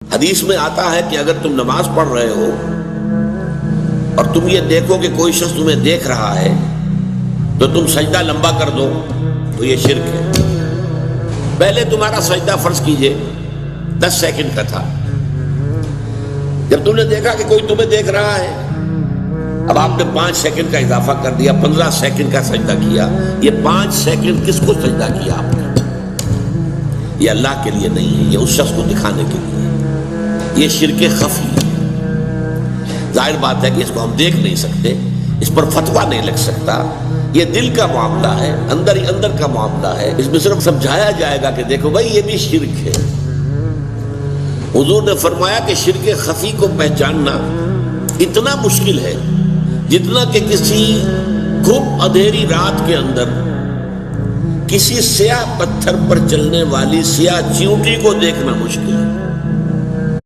حدیث میں آتا ہے کہ اگر تم نماز پڑھ رہے ہو اور تم یہ دیکھو کہ کوئی شخص تمہیں دیکھ رہا ہے تو تم سجدہ لمبا کر دو تو یہ شرک ہے۔ پہلے تمہارا سجدہ فرض کیجئے 10 سیکنڈ کا تھا، جب تم نے دیکھا کہ کوئی تمہیں دیکھ رہا ہے اب آپ نے 5 سیکنڈ کا اضافہ کر دیا، 15 سیکنڈ کا سجدہ کیا۔ یہ 5 سیکنڈ کس کو سجدہ کیا آپ نے؟ یہ اللہ کے لیے نہیں ہے، یہ اس شخص کو دکھانے کے لیے، یہ شرک خفی ہے۔ ظاہر بات ہے کہ اس کو ہم دیکھ نہیں سکتے، اس پر فتویٰ نہیں لگ سکتا، یہ دل کا معاملہ ہے، اندر ہی اندر کا معاملہ ہے۔ اس میں صرف سمجھایا جائے گا کہ دیکھو بھائی یہ بھی شرک ہے۔ حضور نے فرمایا کہ شرک خفی کو پہچاننا اتنا مشکل ہے جتنا کہ کسی گھپ اندھیری رات کے اندر کسی سیاہ پتھر پر چلنے والی سیاہ چیونٹی کو دیکھنا مشکل ہے۔